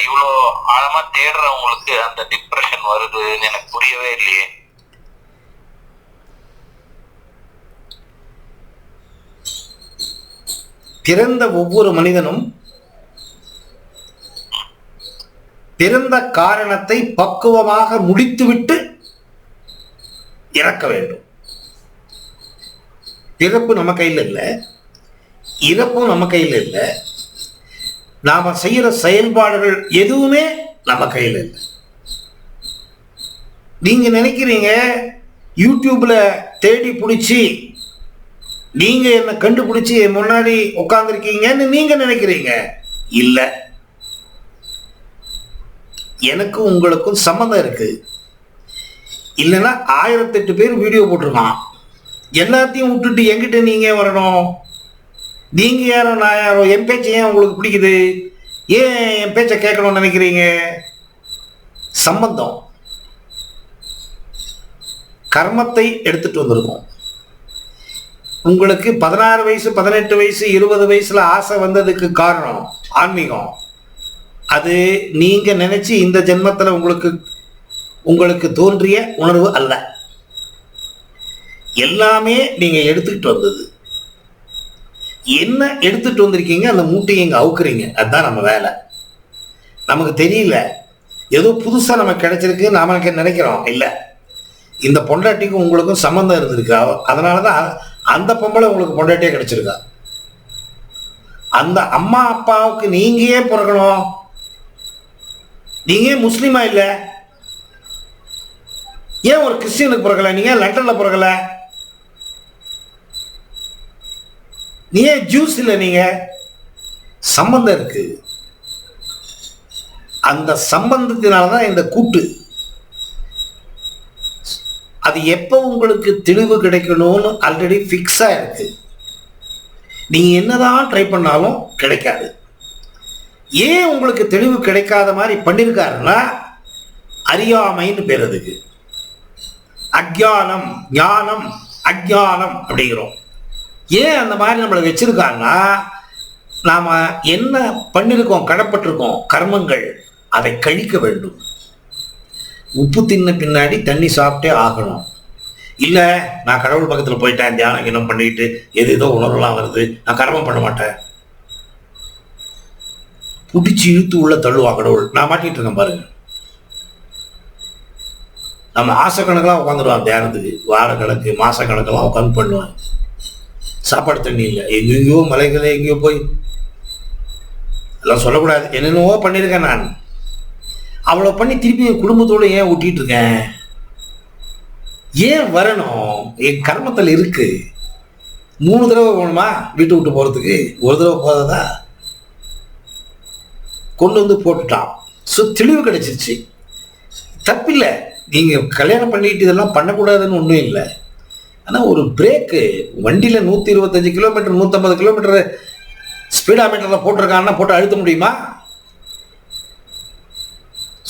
இவ்வளோ ஆழமா தேடுறவங்களுக்கு அந்த டிப்ரெஷன் வருதுன்னு எனக்கு புரியவே இல்லையே. பிறந்த ஒவ்வொரு மனிதனும் பிறந்த காரணத்தை பக்குவமாக முடித்துவிட்டு இறக்க வேண்டும். பிறப்பு நம்ம கையில் இல்லை, இறப்பும் நம்ம கையில் இல்லை. நாம செய்யற செயல்பாடுகள் எதுவுமே நம்ம கையில் இல்லை. நீங்க நினைக்கிறீங்க யூடியூப்ல தேடி பிடிச்சி நீங்க என்ன கண்டுபிடிச்சி முன்னாடி உட்கார்ந்துருக்கீங்கன்னு நீங்க நினைக்கிறீங்க. இல்லை, எனக்கும் உங்களுக்கும் சம்மந்தம் இருக்கு. இல்லைன்னா 1008 பேர் வீடியோ போட்டிருக்கான். எல்லாத்தையும் விட்டுட்டு எங்கிட்ட நீங்க வரணும்? நீங்க யாரோ நான் யாரோ? என் பேச்சை ஏன் உங்களுக்கு பிடிக்குது? ஏன் என் பேச்சை கேட்கணும்னு நினைக்கிறீங்க? சம்பந்தம். கர்மத்தை எடுத்துட்டு வந்திருக்கோம். உங்களுக்கு 16 வயசு 18 வயசு 20 வயசுல ஆசை வந்ததுக்கு காரணம் ஆன்மீகம். அது நீங்க நினைச்சு இந்த ஜென்மத்தில் உங்களுக்கு தோன்றிய உணர்வு அல்ல. எல்லாமே நீங்க எடுத்துக்கிட்டு வந்தது. என்ன எடுத்துட்டு வந்திருக்கீங்க? அந்த மூட்டையை இங்க அவுக்குறீங்க. அதுதான் நம்ம வேலை. நமக்கு தெரியல, ஏதோ புதுசா நமக்கு கிடைச்சிருக்கு நாம நினைக்கிறோம். இல்லை, இந்த பொண்டாட்டிக்கும் உங்களுக்கும் சம்பந்தம் இருந்திருக்கு. அதனாலதான் அந்த பொம்பளை உங்களுக்கு பொண்டாட்டியே கிடைச்சிருக்கா. அந்த அம்மா அப்பாவுக்கு நீங்க ஏன் பிறக்கணும்? நீங்க முஸ்லீமா இல்லை? ஏன் ஒரு கிறிஸ்டியனுக்கு பிறக்கல? நீங்க லண்டன்ல பிறக்கல? நீ ஏன் ஜூஸ் இல்லை? நீங்க சம்பந்தம் இருக்கு. அந்த சம்பந்தத்தினாலதான் இந்த கூட்டு. அது எப்போ உங்களுக்கு தெளிவு கிடைக்கணும்னு ஆல்ரெடி ஃபிக்ஸா இருக்கு. நீங்க என்னதான் ட்ரை பண்ணாலும் கிடைக்காது. ஏன் உங்களுக்கு தெளிவு கிடைக்காத மாதிரி பண்ணிருக்காருன்னா அறியாமைன்னு பேர். அதுக்கு அக்ஞானம், ஞானம், அக்ஞானம் அப்படிங்கிறோம். ஏன் அந்த மாதிரி நம்மளை வச்சிருக்காங்கன்னா நாம என்ன பண்ணிருக்கோம், கடப்பட்டிருக்கோம் கர்மங்கள், அதை கழிக்க வேண்டும். உப்பு தின்ன பின்னாடி தண்ணி சாப்பிட்டே ஆகணும். இல்லை, நான் கடவுள் பக்கத்தில் போயிட்டேன், தியானம் கிணம் பண்ணிட்டு ஏதோ உணர்வுலாம் வருது, நான் கர்மம் பண்ண மாட்டேன், பிடிச்சி இழுத்து உள்ள தள்ளுவா கடவுள். நான் மாட்டிட்டு இருக்கேன் பாருங்க. நம்ம மாசக்கணக்கெல்லாம் உட்காந்துருவான் தியானத்துக்கு. வாரக்கணக்கு மாசக்கணக்கெல்லாம் உட்காந்து பண்ணுவேன். சாப்பாடு தண்ணி இல்லை, எங்கெங்கயோ மலைகளை எங்கேயோ போய் எல்லாம் சொல்லக்கூடாது, என்னென்னவோ பண்ணியிருக்கேன் நான். அவ்வளோ பண்ணி திருப்பி என் குடும்பத்தோடு ஏன் ஊட்டிட்டு இருக்கேன்? ஏன் வரணும்? என் கர்மத்தில் இருக்கு. 3 தடவை போகணுமா வீட்டு விட்டு போகிறதுக்கு? ஒரு தடவை போததா? கொண்டு வந்து போட்டுட்டான். ஸோ தெளிவு கிடைச்சிருச்சு. தப்பில்லை, நீங்கள் கல்யாணம் பண்ணிட்டு இதெல்லாம் பண்ணக்கூடாதுன்னு ஒன்றும் இல்லை. ஆனால் ஒரு பிரேக்கு வண்டியில் 125 கிலோமீட்டர் 150 கிலோமீட்டர் ஸ்பீடாமீட்டரில் போட்டிருக்காங்கன்னா போட்டு அழுத்த முடியுமா?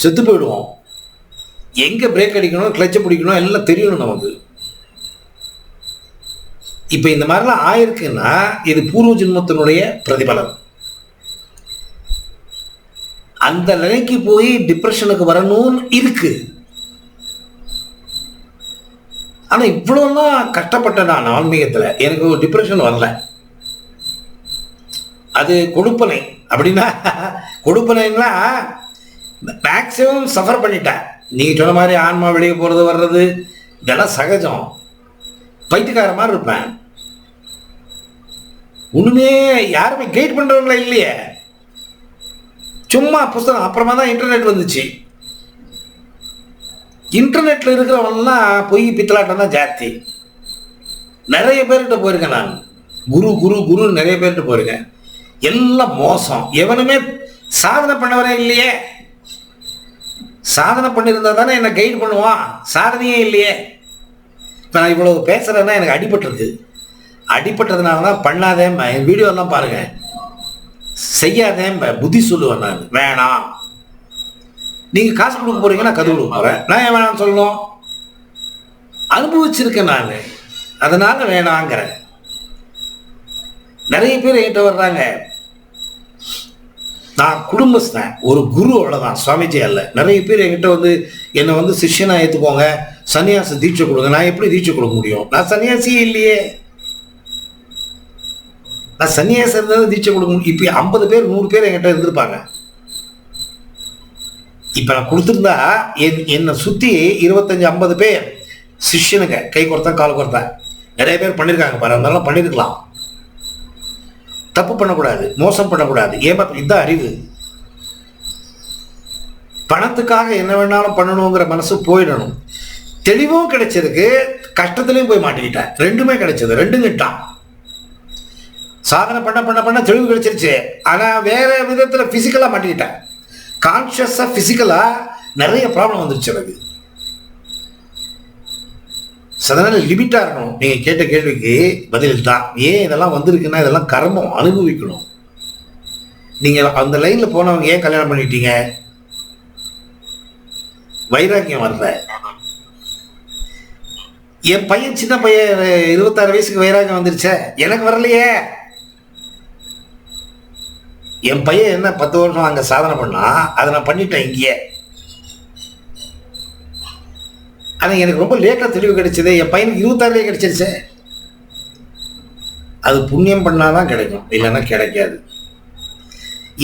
செத்து போயிடுவோம். எங்கே பிரேக் அடிக்கணும், கிளச்சை பிடிக்கணும் எல்லாம் தெரியணும் நமக்கு. இப்போ இந்த மாதிரிலாம் ஆயிருக்குன்னா இது பூர்வ ஜென்மத்தினுடைய பிரதிபலன். அந்த நிலைக்கு போய் டிப்ரெஷனுக்கு வரணும்னு இருக்கு. ஆனா இவ்வளவுலாம் கஷ்டப்பட்டேன் நான் ஆன்மீகத்துல, எனக்கு ஒரு டிப்ரெஷன் வரல. அது கொடுப்பனை. அப்படின்னா கொடுப்பனைன்னா மேக்சிமம் சஃபர் பண்ணிட்டேன். நீங்க சொன்ன மாதிரி ஆன்மா வெளியே போறது வர்றது இதெல்லாம் சகஜம். பைத்தியக்கார மாதிரி இருப்பேன். ஒண்ணுமே யாருமே கைட் பண்றவங்களா இல்லையே, சும்மா புஸ்தகம். அப்புறமா தான் இன்டர்நெட் வந்துச்சு. இன்டர்நெட்ல இருக்கிறவங்கலாம் பொய் பித்தலாட்டம் தான் ஜாஸ்தி. நிறைய பேர்கிட்ட போயிருக்கேன் நான். குரு குரு குரு நிறைய பேர்கிட்ட போயிருக்கேன். எல்லாம் மோசம். எவனுமே சாதனை பண்ணவரே இல்லையே. சாதனை பண்ணியிருந்தா தானே என்னை கைடு பண்ணுவான். சாதனையே இல்லையே. இப்போ நான் இவ்வளவு பேசுறேன்னா எனக்கு அடிபட்டிருக்கு. அடிபட்டதுனால தான் பண்ணாதேன். என் வீடியோ எல்லாம் பாருங்க. செய்யாதேன் புத்தி சொல்லுவேன் நான். வேணாம், நீங்க காசு கொடுக்க போறீங்கன்னா கது கொடுக்க போறேன். நான் ஏன் வேணாம்னு சொல்லணும்? அனுபவிச்சிருக்கேன் நான், அதனால வேணாங்கிறேன். நிறைய பேர் என்கிட்ட வர்றாங்க, நான் குடும்பஸ்தன், ஒரு குரு, அவ்வளவுதான், சுவாமிஜி அல்ல. நிறைய பேர் என்கிட்ட வந்து என்னை வந்து சிஷ்யனா ஏத்துக்கோங்க, சன்னியாச தீட்சை கொடுங்க. நான் எப்படி தீட்சை கொடுக்க முடியும்? நான் சன்னியாசியே இல்லையே. நான் சன்னியாசம் இருந்தாலும் தீட்சை கொடுக்க முடியும். இப்ப 50 பேர் 100 பேர் என்கிட்ட இருந்திருப்பாங்க. இப்ப நான் கொடுத்துருந்தா என்னை சுத்தி 25-50 பேர் சிஷ்யனுங்க, கை கொடுத்தா கால் கொடுத்தா நிறைய பேர் பண்ணியிருக்காங்க பாரு. அதெல்லாம் பண்ணிருக்கலாம். தப்பு பண்ணக்கூடாது, மோசம் பண்ணக்கூடாது, இதுதான் அறிவு. பணத்துக்காக என்ன வேணாலும் பண்ணணுங்கிற மனசு போயிடணும். தெளிவும் கிடைச்சிருக்கு, கஷ்டத்திலையும் போய் மாட்டிக்கிட்டேன். ரெண்டுமே கிடைச்சது, ரெண்டும் கிட்டான். சாதனை பண்ண பண்ண பண்ண தெளிவு கிடைச்சிருச்சு, ஆனா வேற விதத்துல பிசிக்கலா மாட்டிக்கிட்டேன். கான்சியஸா பிசிக்கலா நிறைய ப்ராப்ளம் வந்துருச்சு எனக்கு. அதனால லிமிட்டா இருக்கணும். நீங்க கேட்ட கேள்விக்கு பதில் தான். ஏன் இதெல்லாம் வந்திருக்குன்னா, இதெல்லாம் கர்மம், அனுபவிக்கணும். நீங்க அந்த லைன்ல போனவங்க ஏன் கல்யாணம் பண்ணிட்டீங்க? வைராக்கியம் வரல. என் பையன், சின்ன பையன், 26 வயசுக்கு வைராக்கியம் வந்துருச்சே, எனக்கு வரலையே. என் பையன் என்ன 10 வருஷம் அங்க சாதனை பண்ணா, அதை நான் பண்ணிட்டேன் இங்கேயே. ஆனா எனக்கு ரொம்ப லேட்டா தெளிவு கிடைச்சது. என் பையனுக்கு 26லயே கிடைச்சிருச்சே. அது புண்ணியம் பண்ணாதான் கிடைக்கும், இல்லைன்னா கிடைக்காது.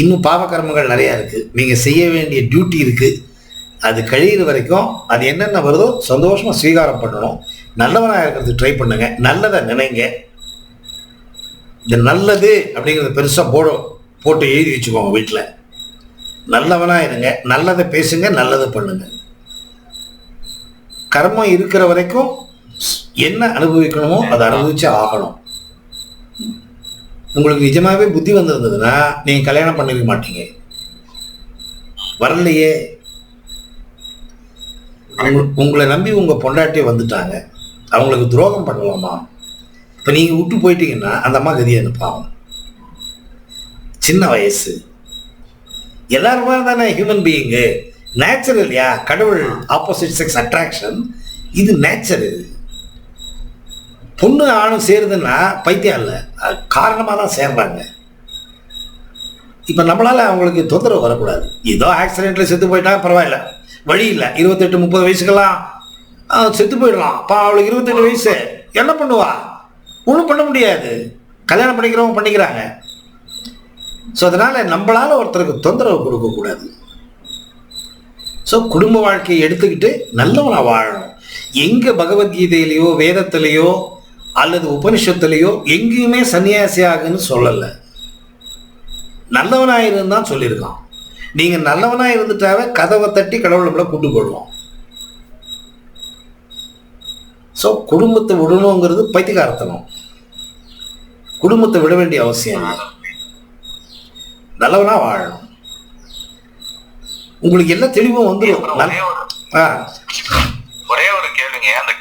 இன்னும் பாவகர்மங்கள் நிறைய இருக்கு, நீங்க செய்ய வேண்டிய டியூட்டி இருக்கு. அது கழியிற வரைக்கும் அது என்னென்ன வருதோ சந்தோஷமா ஸ்வீகாரம் பண்ணணும். நல்லவனாக இருக்கிறது ட்ரை பண்ணுங்க, நல்லதை நினைங்க. இந்த நல்லது அப்படிங்கிறத பெருசா போட்டு எழுதி வச்சுக்கோங்க வீட்டில். நல்லவனா இருங்க, நல்லதை பேசுங்க, நல்லதை பண்ணுங்க. கர்மம் இருக்கிற வரைக்கும் என்ன அனுபவிக்கணுமோ அதை அனுபவிச்சு ஆகணும். உங்களுக்கு நிஜமாவே புத்தி வந்திருந்ததுன்னா நீங்க கல்யாணம் பண்ணிக்க மாட்டீங்க. வரலையே. உங்களை நம்பி உங்க பொண்டாட்டி வந்துட்டாங்க, அவங்களுக்கு துரோகம் பண்ணலாமா? இப்ப நீங்க விட்டு போயிட்டீங்கன்னா அந்த அம்மா கதியை அனுப்பாகும். சின்ன வயசு, எல்லாருமே தானே ஹியூமன் பீயிங்கு. நேச்சுரல் இல்லையா? கடவுள் ஆப்போசிட் செக்ஸ் அட்ராக்ஷன், இது நேச்சுரல். பொண்ணு ஆணும் சேருதுன்னா பைத்தியம் இல்லை, காரணமாக தான் சேர்றாங்க. இப்போ நம்மளால அவங்களுக்கு தொந்தரவு வரக்கூடாது. ஏதோ ஆக்சிடென்ட்ல செத்து போயிட்டா பரவாயில்ல, வழி இல்லை. 28-30 வயசுக்கெல்லாம் செத்து போயிடலாம். அப்போ அவளுக்கு 28 வயசு, என்ன பண்ணுவா? ஒன்றும் பண்ண முடியாது. கல்யாணம் பண்ணிக்கிறவங்க பண்ணிக்கிறாங்க. ஸோ அதனால நம்மளால ஒருத்தருக்கு தொந்தரவு கொடுக்கக்கூடாது. ஸோ குடும்ப வாழ்க்கையை எடுத்துக்கிட்டு நல்லவனா வாழணும். எங்க பகவத்கீதையிலையோ வேதத்திலேயோ அல்லது உபனிஷத்துலேயோ எங்கேயுமே சன்னியாசியாகுன்னு சொல்லலை. நல்லவனாயிருன்னு தான் சொல்லியிருக்கான். நீங்க நல்லவனா இருந்துட்டாவே கதவை தட்டி கடவுள் நம்மள கூட்டு போடுவோம். ஸோ குடும்பத்தை விடணுங்கிறது பைத்தியக்காரத்தனம். குடும்பத்தை விட வேண்டிய அவசியம் இல்லை. நல்லவனா வாழணும். உங்களுக்கு எல்லா தெளிவும் வந்துடும். ஒரே ஒரு கேள்விங்க, அந்த